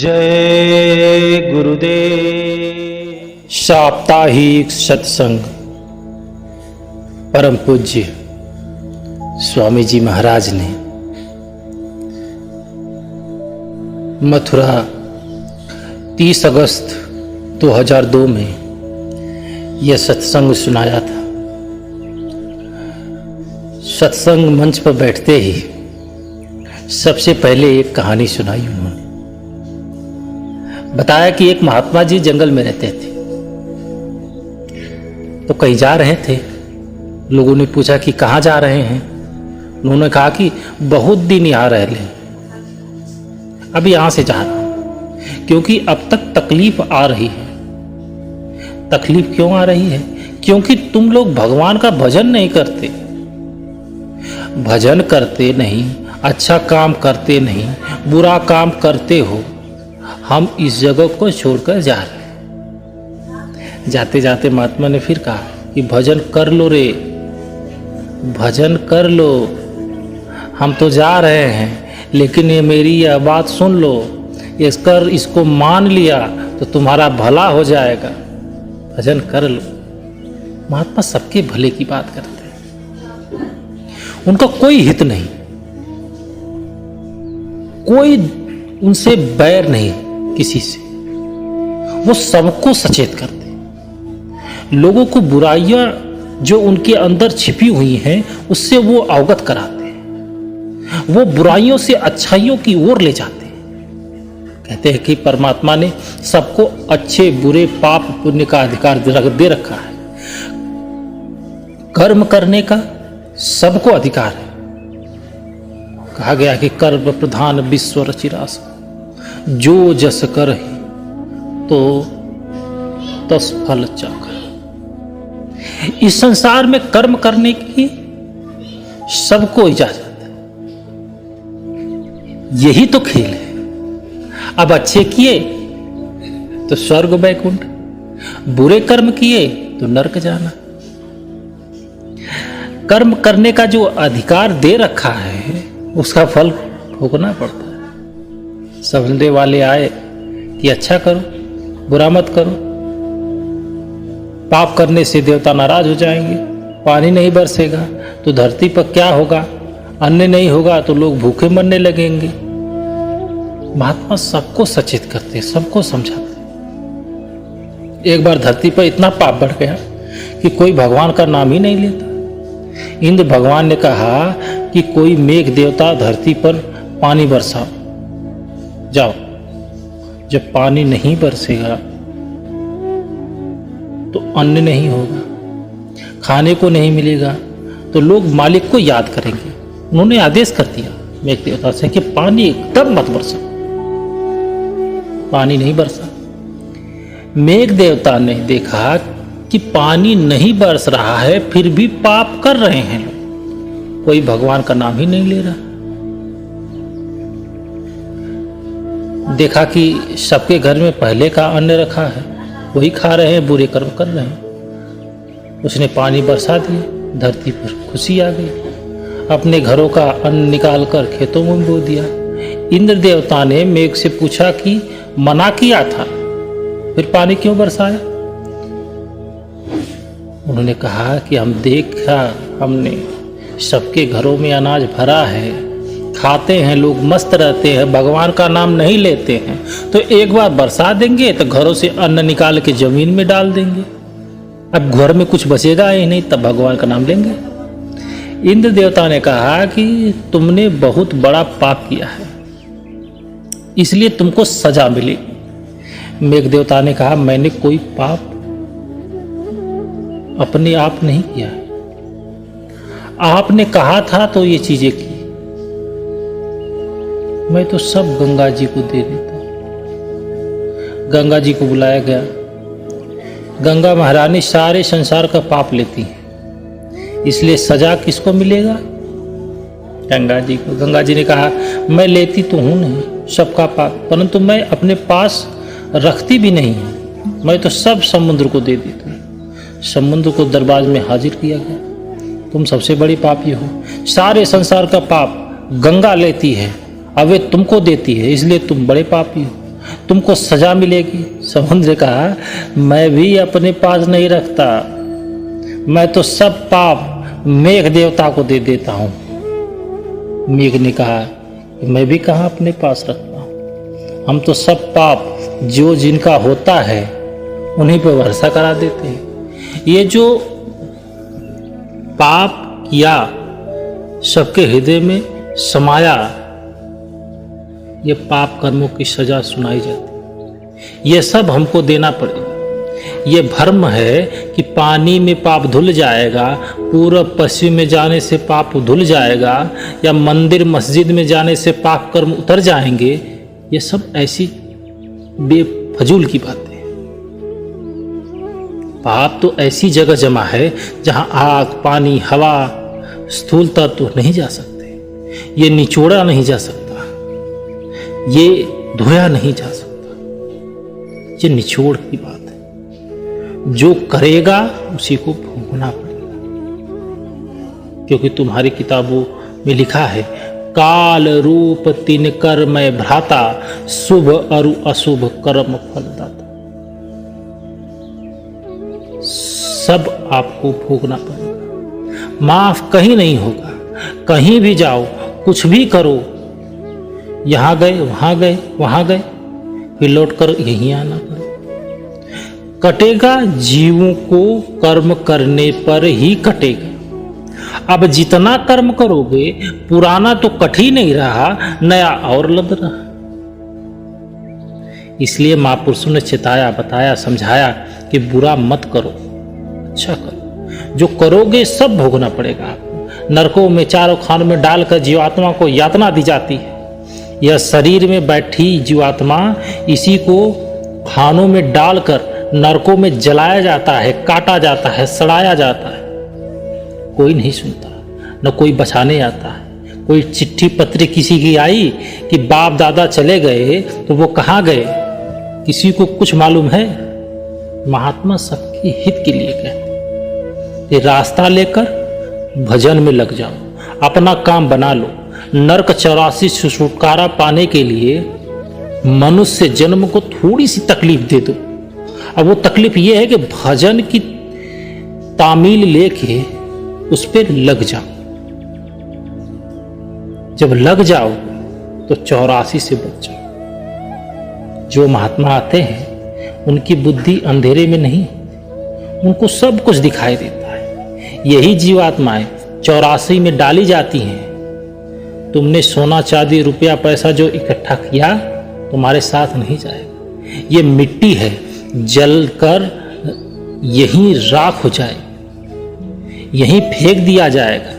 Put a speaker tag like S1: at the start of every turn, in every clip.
S1: जय गुरुदेव। साप्ताहिक सत्संग परम पूज्य स्वामी जी महाराज ने मथुरा 30 अगस्त 2002 में यह सत्संग सुनाया था। सत्संग मंच पर बैठते ही सबसे पहले एक कहानी सुनाई उन्होंने। बताया कि एक महात्मा जी जंगल में रहते थे, तो कहीं जा रहे थे। लोगों ने पूछा कि कहाँ जा रहे हैं। उन्होंने कहा कि बहुत दिन यहाँ रह ले, अब यहाँ से जा रहा हूँ क्योंकि अब तक तकलीफ आ रही है। तकलीफ क्यों आ रही है? क्योंकि तुम लोग भगवान का भजन नहीं करते, भजन करते नहीं, अच्छा काम करते नहीं, बुरा काम करते हो। हम इस जगह को छोड़कर जा रहे हैं। जाते जाते महात्मा ने फिर कहा कि भजन कर लो रे, भजन कर लो। हम तो जा रहे हैं, लेकिन ये मेरी यह बात सुन लो, इसको मान लिया तो तुम्हारा भला हो जाएगा। भजन कर लो। महात्मा सबके भले की बात करते हैं, उनका कोई हित नहीं, कोई उनसे बैर नहीं किसी से। वो सबको सचेत करते, लोगों को बुराइयां जो उनके अंदर छिपी हुई हैं उससे वो अवगत कराते हैं। वो बुराइयों से अच्छाइयों की ओर ले जाते हैं। कहते हैं कि परमात्मा ने सबको अच्छे बुरे पाप पुण्य का अधिकार दे रखा है। कर्म करने का सबको अधिकार है। कहा गया कि कर्म प्रधान विश्व रचिरास, जो जस कर तो तस फल चाकर। इस संसार में कर्म करने की सबको इजाजत है, यही तो खेल है। अब अच्छे किए तो स्वर्ग वैकुंठ, बुरे कर्म किए तो नरक जाना। कर्म करने का जो अधिकार दे रखा है उसका फल भोगना पड़ता है। समझने वाले आए कि अच्छा करो, बुरा मत करो। पाप करने से देवता नाराज हो जाएंगे, पानी नहीं बरसेगा तो धरती पर क्या होगा, अन्न नहीं होगा तो लोग भूखे मरने लगेंगे। महात्मा सबको सचेत करते, सबको समझाते। एक बार धरती पर इतना पाप बढ़ गया कि कोई भगवान का नाम ही नहीं लेता। इंद्र भगवान ने कहा कि कोई मेघ देवता धरती पर पानी बरसाओ। जाओ, जब पानी नहीं बरसेगा तो अन्न नहीं होगा, खाने को नहीं मिलेगा, तो लोग मालिक को याद करेंगे। उन्होंने आदेश कर दिया मेघ देवता से कि पानी एकदम मत बरसा। पानी नहीं बरसा। मेघ देवता ने देखा कि पानी नहीं बरस रहा है, फिर भी पाप कर रहे हैं लोग, कोई भगवान का नाम ही नहीं ले रहा। देखा कि सबके घर में पहले का अन्न रखा है, वही खा रहे हैं, बुरे कर्म कर रहे हैं। उसने पानी बरसा दिया, धरती पर खुशी आ गई। अपने घरों का अन्न निकाल कर खेतों में बो दिया। इंद्र देवता ने मेघ से पूछा कि मना किया था, फिर पानी क्यों बरसाया? उन्होंने कहा कि हमने सबके घरों में अनाज भरा है, खाते हैं, लोग मस्त रहते हैं, भगवान का नाम नहीं लेते हैं, तो एक बार बरसा देंगे तो घरों से अन्न निकाल के जमीन में डाल देंगे। अब घर में कुछ बचेगा ही नहीं, तब भगवान का नाम लेंगे। इंद्र देवता ने कहा कि तुमने बहुत बड़ा पाप किया है, इसलिए तुमको सजा मिलेगी। मेघ देवता ने कहा मैंने कोई पाप अपने आप नहीं किया, आपने कहा था तो ये चीजें की। मैं तो सब गंगा जी को दे देता। गंगा जी को बुलाया गया। गंगा महारानी सारे संसार का पाप लेती है, इसलिए सजा किसको मिलेगा? गंगा जी को। गंगा जी ने कहा मैं लेती तो हूं नहीं सबका पाप, परंतु मैं अपने पास रखती भी नहीं हूं, मैं तो सब समुद्र को दे देती हूँ। समुद्र को दरबार में हाजिर किया गया, तुम सबसे बड़ी पापी हो। सारे संसार का पाप गंगा लेती है, अब वे तुमको देती है, इसलिए तुम बड़े पापी हो। तुमको सजा मिलेगी। समुद्र ने कहा, मैं भी अपने पास नहीं रखता, मैं तो सब पाप मेघ देवता को दे देता हूँ। मेघ ने कहा, मैं भी कहाँ अपने पास रखता हूँ, हम तो सब पाप जो जिनका होता है उन्हीं पर भरोसा करा देते हैं। ये जो पाप किया सबके हृदय में समाया, ये पाप कर्मों की सजा सुनाई जाती, ये सब हमको देना पड़ेगा। ये भ्रम है कि पानी में पाप धुल जाएगा, पूरब पश्चिम में जाने से पाप धुल जाएगा, या मंदिर मस्जिद में जाने से पाप कर्म उतर जाएंगे। ये सब ऐसी बेफजूल की बातें हैं। पाप तो ऐसी जगह जमा है जहां आग, पानी, हवा, स्थूल तत्व नहीं जा सकते, ये निचोड़ा नहीं जा सकता, ये धोया नहीं जा सकता। ये निचोड़ की बात है। जो करेगा उसी को भोगना पड़ेगा, क्योंकि तुम्हारी किताबों में लिखा है, काल रूप तीन कर मैं भ्राता, शुभ और अशुभ कर्म फलदाता। सब आपको भोगना पड़ेगा, माफ कहीं नहीं होगा। कहीं भी जाओ, कुछ भी करो, यहां गए, वहां गए, फिर लौट कर यहीं आना पड़ेगा। कटेगा जीवों को कर्म करने पर ही कटेगा। अब जितना कर्म करोगे, पुराना तो कट ही नहीं रहा, नया और लद रहा। इसलिए महापुरुषों ने चेताया, बताया, समझाया कि बुरा मत करो, अच्छा करो। जो करोगे सब भोगना पड़ेगा आपको। नरकों में, चारों खानों में डालकर जीवात्मा को यातना दी जाती है। यह शरीर में बैठी जीवात्मा, इसी को खानों में डालकर नरकों में जलाया जाता है, काटा जाता है, सड़ाया जाता है। कोई नहीं सुनता, न कोई बचाने आता है। कोई चिट्ठी पत्री किसी की आई कि बाप दादा चले गए, तो वो कहाँ गए, किसी को कुछ मालूम है? महात्मा सबके हित के लिए कहते, रास्ता लेकर भजन में लग जाओ, अपना काम बना लो। नरक 84 से छुटकारा पाने के लिए मनुष्य जन्म को थोड़ी सी तकलीफ दे दो। अब वो तकलीफ ये है कि भजन की तामील लेके उस पर लग जाओ। जब लग जाओ तो 84 से बच जाओ। जो महात्मा आते हैं उनकी बुद्धि अंधेरे में नहीं, उनको सब कुछ दिखाई देता है। यही जीवात्माएं 84 में डाली जाती हैं। तुमने सोना चांदी रुपया पैसा जो इकट्ठा किया तुम्हारे साथ नहीं जाएगा। ये मिट्टी है, जलकर यहीं राख हो जाए, यहीं फेंक दिया जाएगा,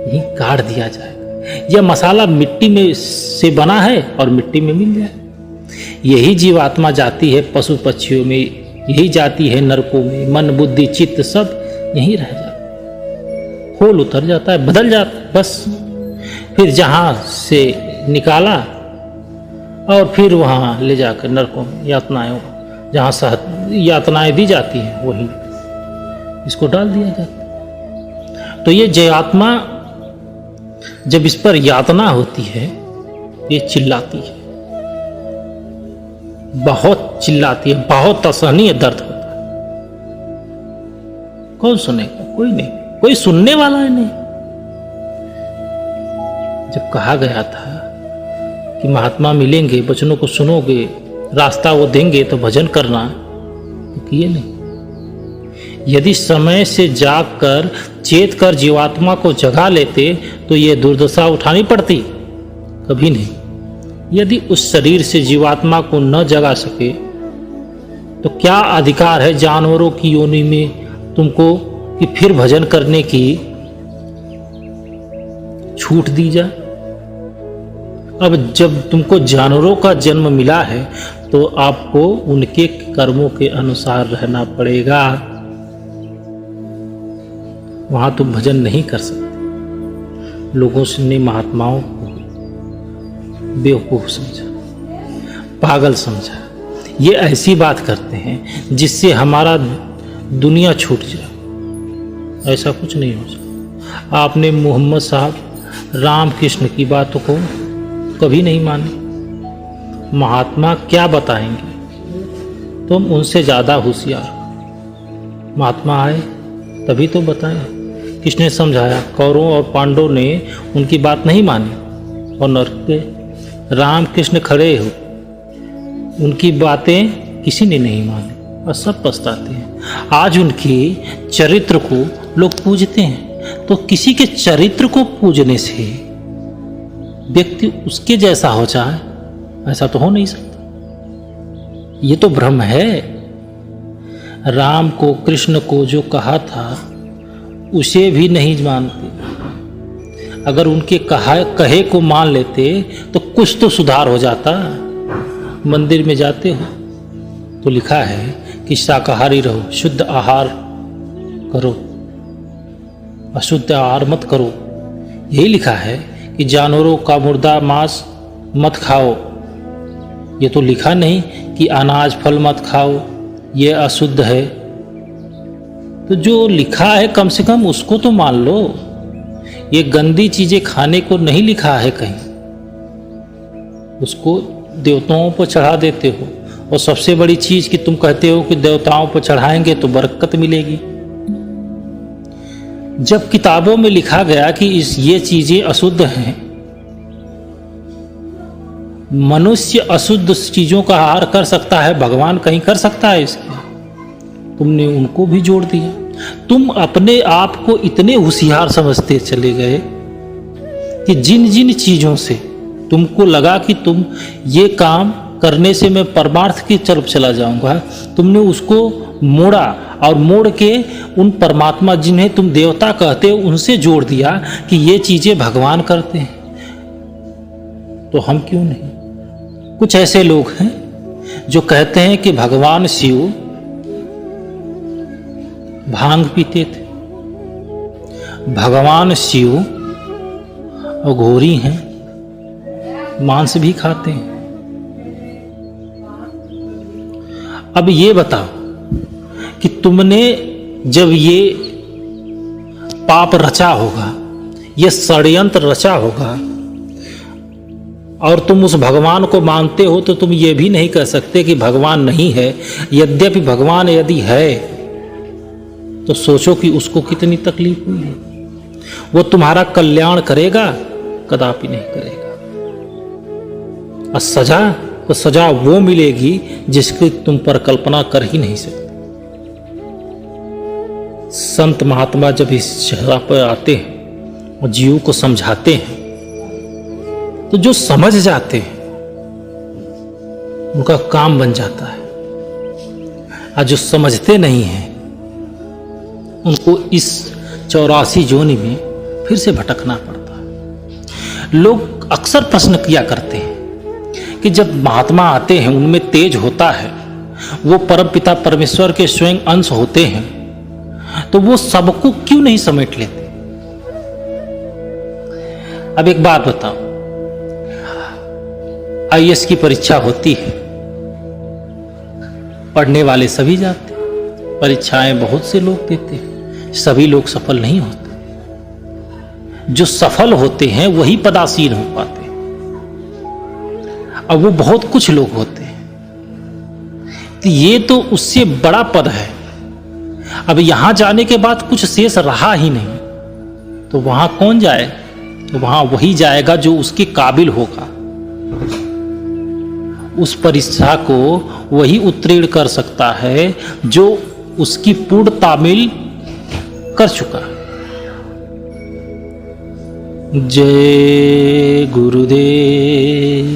S1: यहीं काट दिया जाएगा। यह मसाला मिट्टी में से बना है और मिट्टी में मिल जाए। यही जीवात्मा जाती है पशु पक्षियों में, यही जाती है नरकों में। मन बुद्धि चित्त सब यहीं रह जाता है, खोल उतर जाता है, बदल जाता है बस। फिर जहां से निकाला और फिर वहां ले जाकर नरकों में यातनाएं, जहां यातनाएं दी जाती हैं वहीं इसको डाल दिया जाता है। तो ये जीवात्मा जब इस पर यातना होती है, ये चिल्लाती है, बहुत चिल्लाती है, बहुत असहनीय दर्द होता है। कौन सुनेगा? कोई नहीं, कोई सुनने वाला ही नहीं। जब कहा गया था कि महात्मा मिलेंगे, वचनों को सुनोगे, रास्ता वो देंगे तो भजन करना, तो किए नहीं। यदि समय से जागकर चेत कर जीवात्मा को जगा लेते तो ये दुर्दशा उठानी पड़ती? कभी नहीं। यदि उस शरीर से जीवात्मा को न जगा सके तो क्या अधिकार है जानवरों की योनि में तुमको कि फिर भजन करने की छूट दी जाए? अब जब तुमको जानवरों का जन्म मिला है तो आपको उनके कर्मों के अनुसार रहना पड़ेगा। वहां तुम भजन नहीं कर सकते। लोगों ने महात्माओं को बेवकूफ समझा, पागल समझा। ये ऐसी बात करते हैं जिससे हमारा दुनिया छूट जाए। ऐसा कुछ नहीं हो सकता। आपने मोहम्मद साहब रामकृष्ण की बातों को कभी नहीं मानी। महात्मा क्या बताएंगे, तुम उनसे ज़्यादा होशियार। महात्मा आए तभी तो बताएं। कृष्ण ने समझाया। कौरवों और पांडवों ने उनकी बात नहीं मानी और नरक गए। राम कृष्ण खड़े हो, उनकी बातें किसी ने नहीं मानी और सब पछताते हैं। आज उनके चरित्र को लोग पूजते हैं, तो किसी के चरित्र को पूजने से व्यक्ति उसके जैसा हो जाए, ऐसा तो हो नहीं सकता। ये तो भ्रम है। राम को, कृष्ण को जो कहा था उसे भी नहीं मानते। अगर उनके कहे को मान लेते तो कुछ तो सुधार हो जाता। मंदिर में जाते हो तो लिखा है कि शाकाहारी रहो, शुद्ध आहार करो, अशुद्ध आहार मत करो। यही लिखा है कि जानवरों का मुर्दा मांस मत खाओ। ये तो लिखा नहीं कि अनाज फल मत खाओ, ये अशुद्ध है। तो जो लिखा है कम से कम उसको तो मान लो। ये गंदी चीजें खाने को नहीं लिखा है कहीं, उसको देवताओं पर चढ़ा देते हो। और सबसे बड़ी चीज कि तुम कहते हो कि देवताओं पर चढ़ाएंगे तो बरकत मिलेगी, जब किताबों में लिखा गया कि ये चीजें अशुद्ध हैं। मनुष्य अशुद्ध चीजों का आहार कर सकता है, भगवान कहीं कर सकता है इसके? तुमने उनको भी जोड़ दिया। तुम अपने आप को इतने होशियार समझते चले गए कि जिन जिन चीजों से तुमको लगा कि तुम ये काम करने से मैं परमार्थ की तरफ चला जाऊंगा, तुमने उसको मोड़ा और मोड़ के उन परमात्मा जिन्हें तुम देवता कहते हो उनसे जोड़ दिया कि ये चीजें भगवान करते हैं। तो हम क्यों नहीं? कुछ ऐसे लोग हैं जो कहते हैं कि भगवान शिव भांग पीते थे, भगवान शिव अघोरी हैं, मांस भी खाते हैं। अब ये बताओ कि तुमने जब ये पाप रचा होगा, ये षड्यंत्र रचा होगा और तुम उस भगवान को मानते हो, तो तुम ये भी नहीं कह सकते कि भगवान नहीं है। यद्यपि भगवान यदि है तो सोचो कि उसको कितनी तकलीफ हुई है। वो तुम्हारा कल्याण करेगा? कदापि नहीं करेगा। और सजा तो सजा वो मिलेगी जिसकी तुम पर कल्पना कर ही नहीं सकते। संत महात्मा जब इस जगह पर आते हैं और जीव को समझाते हैं, तो जो समझ जाते हैं उनका काम बन जाता है, और जो समझते नहीं हैं उनको इस 84 जोनी में फिर से भटकना पड़ता है। लोग अक्सर प्रश्न किया करते हैं कि जब महात्मा आते हैं, उनमें तेज होता है, वो परमपिता परमेश्वर के स्वयं अंश होते हैं, तो वो सबको क्यों नहीं समेट लेते? अब एक बात बताओ, आईएएस की परीक्षा होती है, पढ़ने वाले सभी जाते हैं, परीक्षाएं बहुत से लोग देते हैं, सभी लोग सफल नहीं होते। जो सफल होते हैं वही पदासीन हो पाते हैं। अब वो बहुत कुछ लोग होते हैं, तो ये तो उससे बड़ा पद है। अब यहां जाने के बाद कुछ शेष रहा ही नहीं, तो वहां कौन जाए? तो वहां वही जाएगा जो उसके काबिल होगा। उस परीक्षा को वही उत्तीर्ण कर सकता है जो उसकी पूर्ण तामील कर चुका। जय गुरुदेव।